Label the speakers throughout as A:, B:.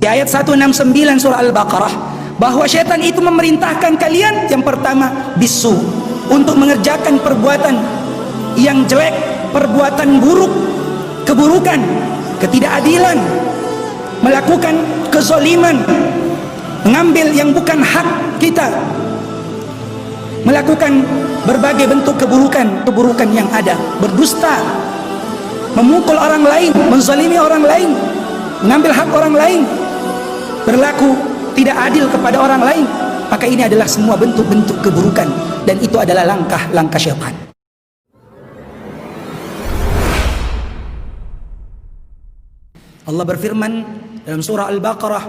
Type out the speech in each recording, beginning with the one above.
A: Di ayat 169 surah Al-Baqarah, bahwa syaitan itu memerintahkan kalian yang pertama bisu, untuk mengerjakan perbuatan yang jelek, perbuatan buruk, keburukan, ketidakadilan, melakukan kezaliman, mengambil yang bukan hak kita, melakukan berbagai bentuk keburukan yang ada, berdusta, memukul orang lain, menzalimi orang lain, mengambil hak orang lain, berlaku tidak adil kepada orang lain. Maka ini adalah semua bentuk-bentuk keburukan, dan itu adalah langkah-langkah syaitan. Allah berfirman dalam surah Al-Baqarah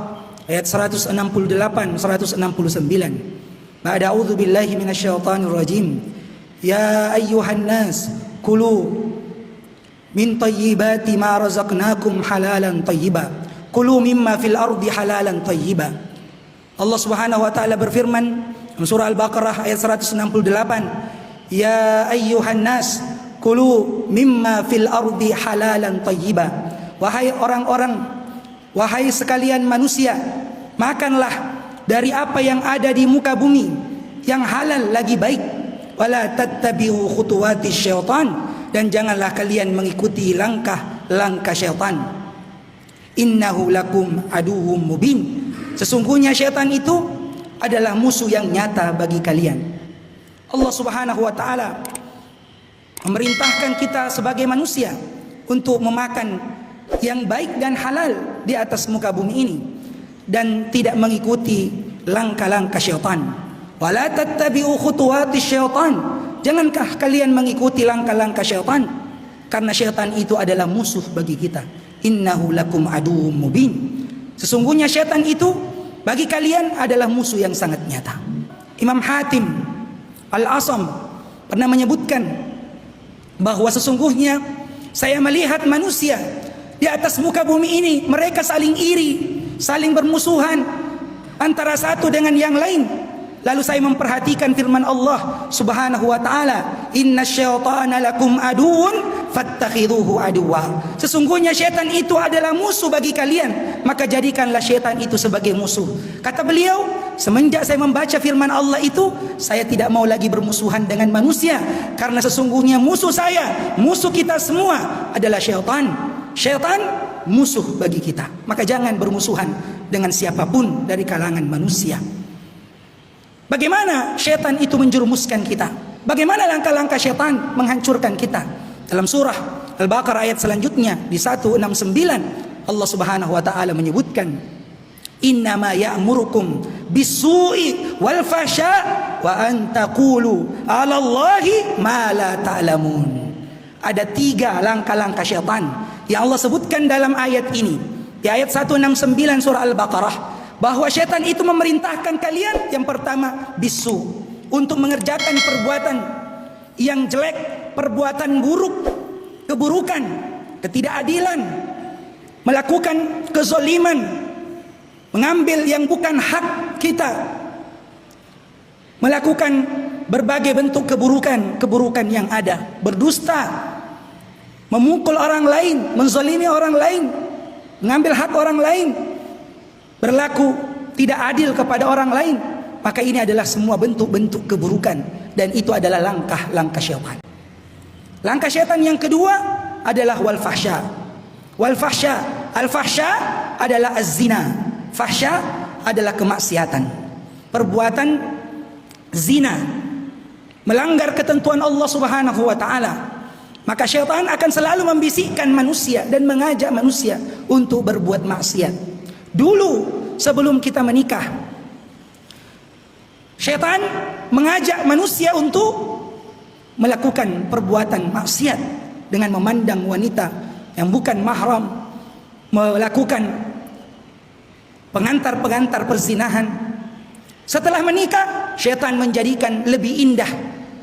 A: ayat 168 169, A'udzu billahi minasyaitonir rajim. Ya ayyuhan nas kulu min thayyibati ma razaqnakum halalan thayyiba. Kulu mimma fil ardi halalan thayyiba. Allah Subhanahu wa taala berfirman dalam surah Al-Baqarah ayat 168, Ya ayyuhan nas kulu mimma fil ardi halalan thayyiba. Wahai orang-orang, wahai sekalian manusia, makanlah dari apa yang ada di muka bumi yang halal lagi baik. Wala tattabi'u khutuwatis syaitan, dan janganlah kalian mengikuti langkah-langkah syaitan. Innahu lakum aduwwum mubin. Sesungguhnya syaitan itu adalah musuh yang nyata bagi kalian. Allah Subhanahu wa taala memerintahkan kita sebagai manusia untuk memakan yang baik dan halal di atas muka bumi ini, dan tidak mengikuti langkah-langkah syaitan. Wala tattabi'u khutuwatis syaitan, jangankah kalian mengikuti langkah-langkah syaitan, karena syaitan itu adalah musuh bagi kita. Innahu lakum aduwwum mubin. Sesungguhnya syaitan itu bagi kalian adalah musuh yang sangat nyata. Imam Hatim Al-Asam pernah menyebutkan bahwa sesungguhnya saya melihat manusia di atas muka bumi ini, mereka saling iri, saling bermusuhan antara satu dengan yang lain. Lalu saya memperhatikan firman Allah Subhanahu wa taala, Innasyaitana lakum aduwwun fattakhidhuhu aduwwa. Sesungguhnya syaitan itu adalah musuh bagi kalian, maka jadikanlah syaitan itu sebagai musuh. Kata beliau, semenjak saya membaca firman Allah itu, saya tidak mau lagi bermusuhan dengan manusia, karena sesungguhnya musuh saya, musuh kita semua adalah syaitan. Syaitan musuh bagi kita, maka jangan bermusuhan dengan siapapun dari kalangan manusia. Bagaimana syaitan itu menjerumuskan kita? Bagaimana langkah-langkah syaitan menghancurkan kita? Dalam surah Al-Baqarah ayat selanjutnya di 169, Allah Subhanahu wa taala menyebutkan, Innama ya'murukum bisu'i wal fahsya wa an taqulu 'ala Allahi ma la ta'lamun. Ada 3 langkah-langkah syaitan yang Allah sebutkan dalam ayat ini. Di ayat 169 surah Al-Baqarah, bahwa syaitan itu memerintahkan kalian yang pertama bisu, untuk mengerjakan perbuatan yang jelek, perbuatan buruk, keburukan, ketidakadilan, melakukan kezaliman, mengambil yang bukan hak kita, melakukan berbagai bentuk keburukan yang ada, berdusta, memukul orang lain, menzalimi orang lain, mengambil hak orang lain, berlaku tidak adil kepada orang lain. Maka ini adalah semua bentuk-bentuk keburukan, dan itu adalah langkah-langkah syaitan. Langkah syaitan yang kedua adalah wal fahsya. Wal fahsya, al fahsya adalah az-zina. Fahsya adalah kemaksiatan, perbuatan zina, melanggar ketentuan Allah Subhanahu wa taala. Maka syaitan akan selalu membisikkan manusia dan mengajak manusia untuk berbuat maksiat. Dulu sebelum kita menikah, syaitan mengajak manusia untuk melakukan perbuatan maksiat dengan memandang wanita yang bukan mahram, melakukan pengantar-pengantar perzinahan. Setelah menikah, syaitan menjadikan lebih indah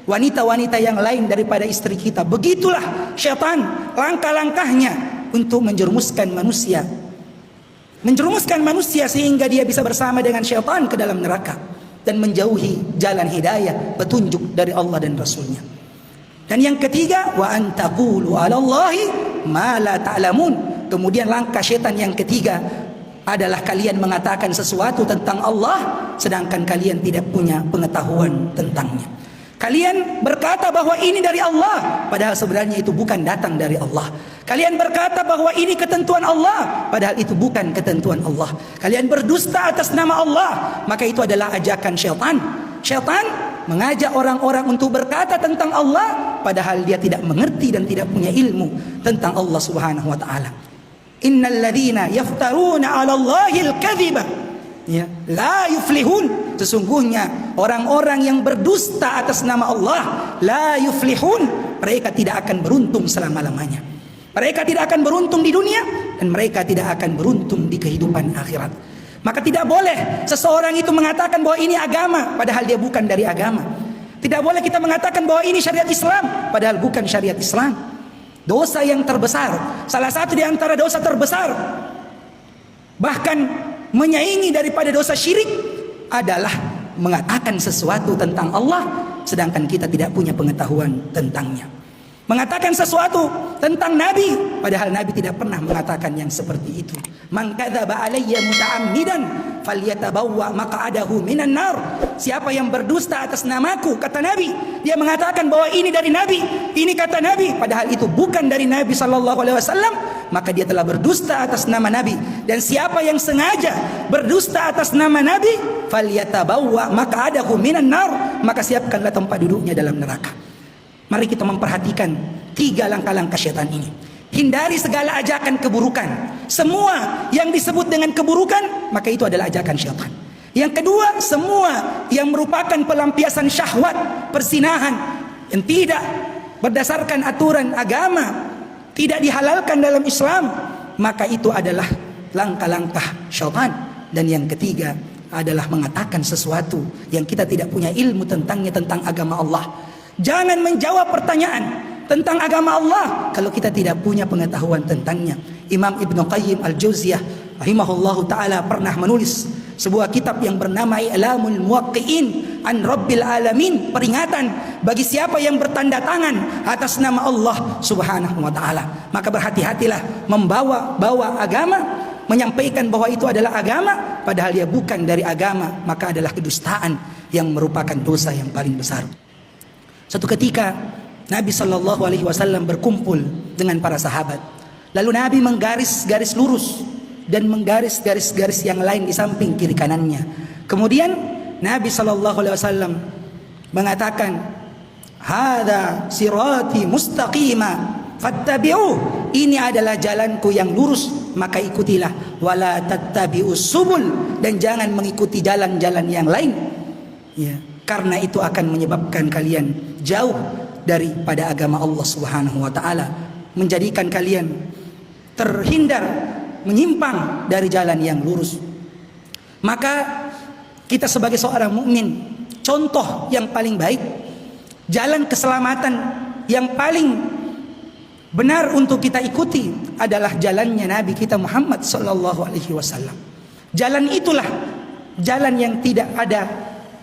A: wanita-wanita yang lain daripada istri kita. Begitulah syaitan langkah-langkahnya untuk menjerumuskan manusia. Menjerumuskan manusia sehingga dia bisa bersama dengan syaitan ke dalam neraka dan menjauhi jalan hidayah, petunjuk dari Allah dan Rasulnya. Dan yang ketiga, wa antaqulu 'ala Allahi ma la ta'lamun. Kemudian langkah syaitan yang ketiga adalah kalian mengatakan sesuatu tentang Allah sedangkan kalian tidak punya pengetahuan tentangnya. Kalian berkata bahwa ini dari Allah, padahal sebenarnya itu bukan datang dari Allah. Kalian berkata bahwa ini ketentuan Allah, padahal itu bukan ketentuan Allah. Kalian berdusta atas nama Allah, maka itu adalah ajakan syaitan. Syaitan mengajak orang-orang untuk berkata tentang Allah, padahal dia tidak mengerti dan tidak punya ilmu tentang Allah Subhanahu wa taala. Innal ladzina yaftaruna 'ala Allahil kadhiba ya la yuflihun. Sesungguhnya orang-orang yang berdusta atas nama Allah la yuflihun, mereka tidak akan beruntung selama-lamanya. Mereka tidak akan beruntung di dunia dan mereka tidak akan beruntung di kehidupan akhirat. Maka tidak boleh seseorang itu mengatakan bahwa ini agama padahal dia bukan dari agama. Tidak boleh kita mengatakan bahwa ini syariat Islam padahal bukan syariat Islam. Dosa yang terbesar, salah satu di antara dosa terbesar, bahkan menyaingi daripada dosa syirik, adalah mengatakan sesuatu tentang Allah sedangkan kita tidak punya pengetahuan tentangnya. Mengatakan sesuatu tentang Nabi padahal Nabi tidak pernah mengatakan yang seperti itu. Man kadzaba alayya muta'ammidan falyatabawwa maq'adahu minan nar. Siapa yang berdusta atas namaku, kata Nabi, dia mengatakan bahwa ini dari Nabi, ini kata Nabi, padahal itu bukan dari Nabi sallallahu alaihi wasallam, maka dia telah berdusta atas nama Nabi. Dan siapa yang sengaja berdusta atas nama Nabi, falyatabawwa maq'adahu minan nar, maka siapkanlah tempat duduknya dalam neraka. Mari kita memperhatikan 3 langkah-langkah syaitan ini. Hindari segala ajakan keburukan. Semua yang disebut dengan keburukan, maka itu adalah ajakan syaitan. Yang kedua, semua yang merupakan pelampiasan syahwat, persinahan yang tidak berdasarkan aturan agama, tidak dihalalkan dalam Islam, maka itu adalah langkah-langkah syaitan. Dan yang ketiga adalah mengatakan sesuatu yang kita tidak punya ilmu tentangnya, tentang agama Allah. Jangan menjawab pertanyaan tentang agama Allah kalau kita tidak punya pengetahuan tentangnya. Imam Ibnu Qayyim Al-Jauziyah rahimahullahu taala pernah menulis sebuah kitab yang bernama I'lamul Muwaqqi'in an Rabbil Alamin, peringatan bagi siapa yang bertanda tangan atas nama Allah Subhanahu wa taala. Maka berhati-hatilah membawa agama, menyampaikan bahwa itu adalah agama padahal dia bukan dari agama, maka adalah kedustaan yang merupakan dosa yang paling besar. Suatu ketika Nabi sallallahu alaihi wasallam berkumpul dengan para sahabat. Lalu Nabi menggaris garis lurus dan menggaris garis-garis yang lain di samping kiri kanannya. Kemudian Nabi sallallahu alaihi wasallam mengatakan, "Hadza sirati mustaqima fattabi'uh." Ini adalah jalanku yang lurus, maka ikutilah. Wala tattabi'us subul, dan jangan mengikuti jalan-jalan yang lain. Ya, karena itu akan menyebabkan kalian jauh daripada agama Allah Subhanahu wa taala, menjadikan kalian terhindar, menyimpang dari jalan yang lurus. Maka kita sebagai seorang mukmin, contoh yang paling baik, jalan keselamatan yang paling benar untuk kita ikuti adalah jalannya Nabi kita Muhammad sallallahu alaihi wasallam. Jalan itulah jalan yang tidak ada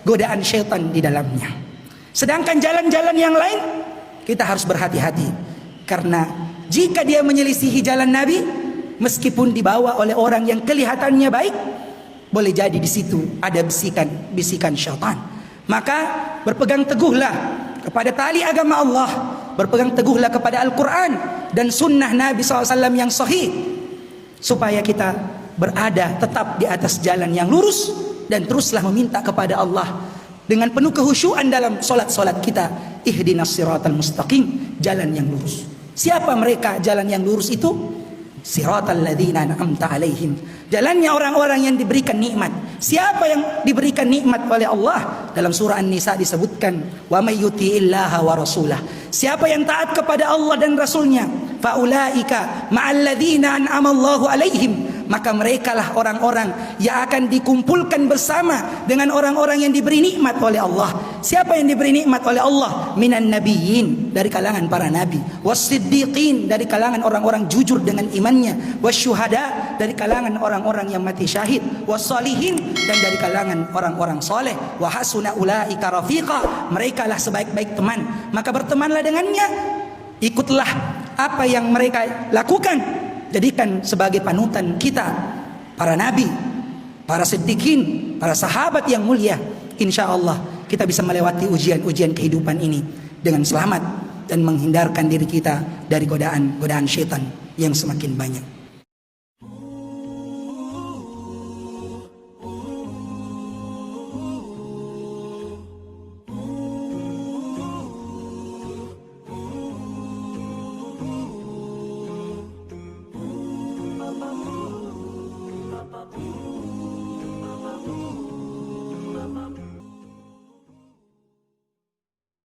A: godaan syaitan di dalamnya. Sedangkan jalan-jalan yang lain kita harus berhati-hati, karena jika dia menyelisihi jalan Nabi, meskipun dibawa oleh orang yang kelihatannya baik, boleh jadi di situ ada bisikan syaitan. Maka berpegang teguhlah kepada tali agama Allah, berpegang teguhlah kepada Al-Quran dan sunnah Nabi SAW yang sahih, supaya kita berada tetap di atas jalan yang lurus dan teruslah meminta kepada Allah dengan penuh kehusyuan dalam solat-solat kita. Ihdinas siratal mustaqim, jalan yang lurus. Siapa mereka jalan yang lurus itu? Siratal ladzina an'amta alaihim, jalannya orang-orang yang diberikan nikmat. Siapa yang diberikan nikmat oleh Allah? Dalam surah An-Nisa disebutkan, wa may yuti'illaha wa rasulah, siapa yang taat kepada Allah dan Rasulnya, faulaika ma'al ladzina an'amallahu alaihim, maka merekalah orang-orang yang akan dikumpulkan bersama dengan orang-orang yang diberi nikmat oleh Allah. Siapa yang diberi nikmat oleh Allah? Minan nabiyyin, dari kalangan para nabi, was-siddiqin, dari kalangan orang-orang jujur dengan imannya, wasyuhada, dari kalangan orang-orang yang mati syahid, was-salihin, dan dari kalangan orang-orang soleh, wa hasuna ulaika rafiqa, merekalah sebaik-baik teman. Maka bertemanlah dengannya, ikutlah apa yang mereka lakukan, jadikan sebagai panutan kita para nabi, para siddiqin, para sahabat yang mulia, insya Allah kita bisa melewati ujian-ujian kehidupan ini dengan selamat dan menghindarkan diri kita dari godaan-godaan syaitan yang semakin banyak.